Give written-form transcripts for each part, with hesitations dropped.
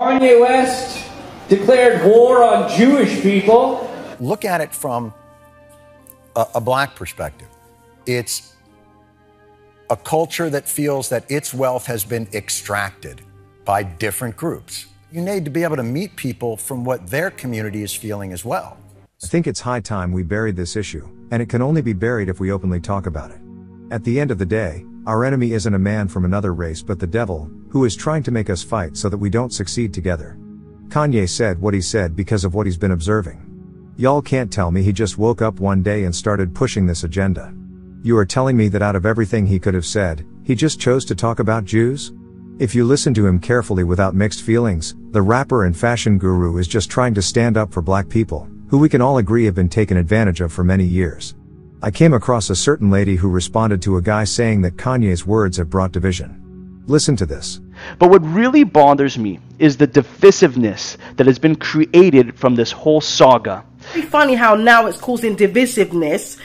Kanye West declared war on Jewish people. Look at it from a black perspective. It's a culture that feels that its wealth has been extracted by different groups. You need to be able to meet people from what their community is feeling as well. I think it's high time we buried this issue, and it can only be buried if we openly talk about it. At the end of the day, our enemy isn't a man from another race but the devil, who is trying to make us fight so that we don't succeed together. Kanye said what he said because of what he's been observing. Y'all can't tell me he just woke up one day and started pushing this agenda. You are telling me that out of everything he could have said, he just chose to talk about Jews? If you listen to him carefully without mixed feelings, the rapper and fashion guru is just trying to stand up for black people, who we can all agree have been taken advantage of for many years. I came across a certain lady who responded to a guy saying that Kanye's words have brought division. Listen to this. But what really bothers me is the divisiveness that has been created from this whole saga. It's funny how now it's causing divisiveness,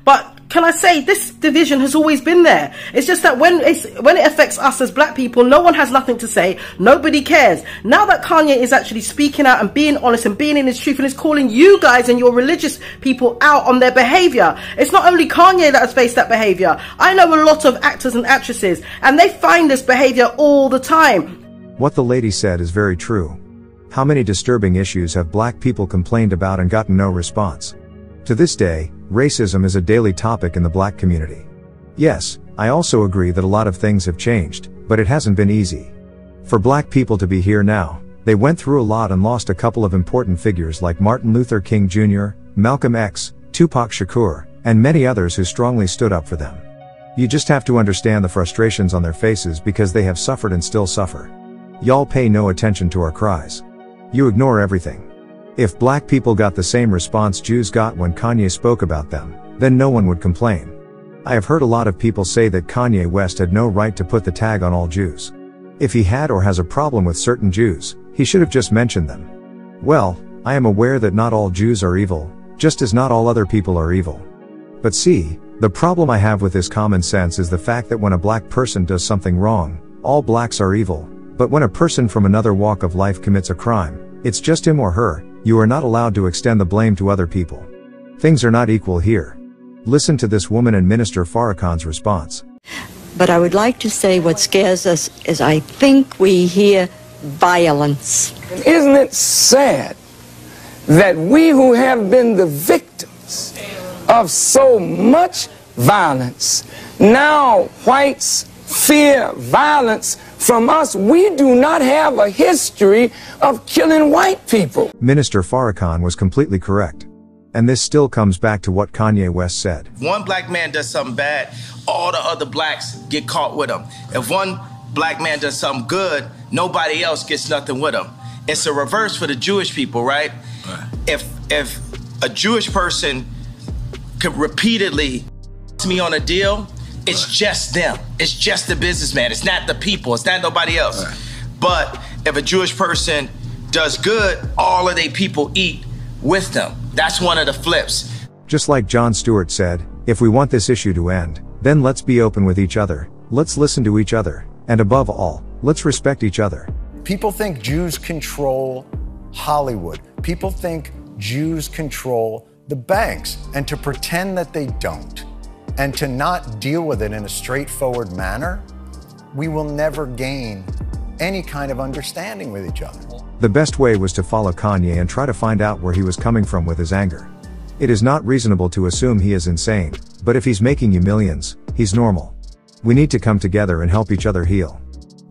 but can I say this division has always been there. It's just that when it affects us as black people, no one has nothing to say. Nobody cares. Now that Kanye is actually speaking out and being honest and being in his truth and is calling you guys and your religious people out on their behavior. It's not only Kanye that has faced that behavior. I know a lot of actors and actresses and they find this behavior all the time. What the lady said is very true. How many disturbing issues have black people complained about and gotten no response? To this day, racism is a daily topic in the black community. Yes, I also agree that a lot of things have changed, but it hasn't been easy. For black people to be here now, they went through a lot and lost a couple of important figures like Martin Luther King Jr., Malcolm X, Tupac Shakur, and many others who strongly stood up for them. You just have to understand the frustrations on their faces because they have suffered and still suffer. Y'all pay no attention to our cries. You ignore everything. If black people got the same response Jews got when Kanye spoke about them, then no one would complain. I have heard a lot of people say that Kanye West had no right to put the tag on all Jews. If he had or has a problem with certain Jews, he should have just mentioned them. Well, I am aware that not all Jews are evil, just as not all other people are evil. But see, the problem I have with this common sense is the fact that when a black person does something wrong, all blacks are evil, but when a person from another walk of life commits a crime, it's just him or her. You are not allowed to extend the blame to other people. Things are not equal here. Listen to this woman and Minister Farrakhan's response. But I would like to say what scares us is I think we hear violence. Isn't it sad that we who have been the victims of so much violence, now whites fear violence from us? We do not have a history of killing white people. Minister Farrakhan was completely correct. And this still comes back to what Kanye West said. If one black man does something bad, all the other blacks get caught with him. If one black man does something good, nobody else gets nothing with him. It's a reverse for the Jewish people, right? If a Jewish person could repeatedly me on a deal, it's just them. It's just the businessman. It's not the people. It's not nobody else. But if a Jewish person does good, all of their people eat with them. That's one of the flips. Just like Jon Stewart said, if we want this issue to end, then let's be open with each other, let's listen to each other, and above all, let's respect each other. People think Jews control Hollywood. People think Jews control the banks. And to pretend that they don't, and to not deal with it in a straightforward manner, we will never gain any kind of understanding with each other. The best way was to follow Kanye and try to find out where he was coming from with his anger. It is not reasonable to assume he is insane, but if he's making you millions, he's normal. We need to come together and help each other heal.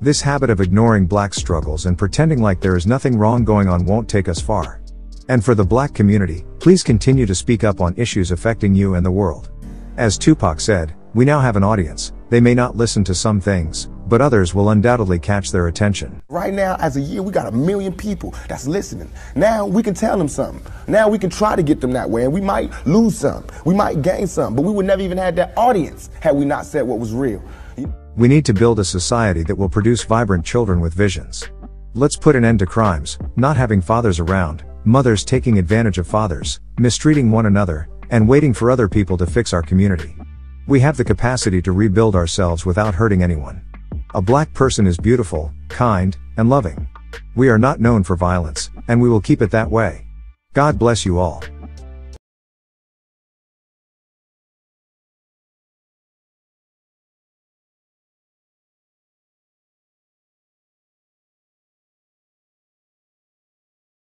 This habit of ignoring black struggles and pretending like there is nothing wrong going on won't take us far. And for the black community, please continue to speak up on issues affecting you and the world. As Tupac said, we now have an audience. They may not listen to some things, but others will undoubtedly catch their attention. Right now, as a year, we got 1 million people that's listening. Now we can tell them something. Now we can try to get them that way, and we might lose some. We might gain some, but we would never even have that audience had we not said what was real. We need to build a society that will produce vibrant children with visions. Let's put an end to crimes, not having fathers around, mothers taking advantage of fathers, mistreating one another, and waiting for other people to fix our community. We have the capacity to rebuild ourselves without hurting anyone. A black person is beautiful, kind, and loving. We are not known for violence, and we will keep it that way. God bless you all.